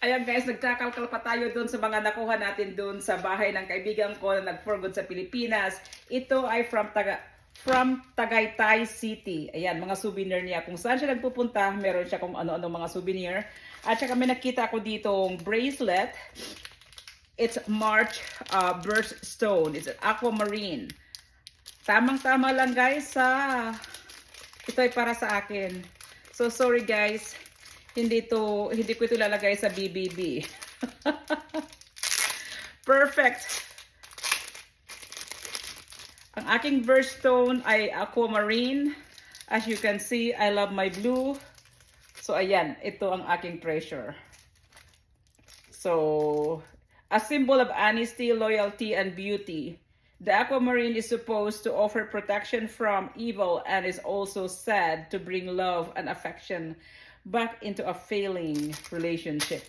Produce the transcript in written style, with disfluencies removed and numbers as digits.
Ayan guys, nagkakalkal pa tayo doon sa mga nakuha natin doon sa bahay ng kaibigan ko na nag-for good sa Pilipinas. Ito ay from Tagaytay City. Ayan, mga souvenir niya. Kung saan siya nagpupunta, meron siya kung ano-ano mga souvenir. At saka may nakita ako ditong bracelet. It's March birthstone. It's an aquamarine. Tamang-tama lang guys sa ito ay para sa akin. So sorry guys. Hindi ko ito lalagay sa BBB. Perfect. Ang aking birthstone ay aquamarine. As you can see, I love my blue. So ayan, ito ang aking treasure. So, a symbol of honesty, loyalty, and beauty. The aquamarine is supposed to offer protection from evil and is also said to bring love and affection back into a failing relationship.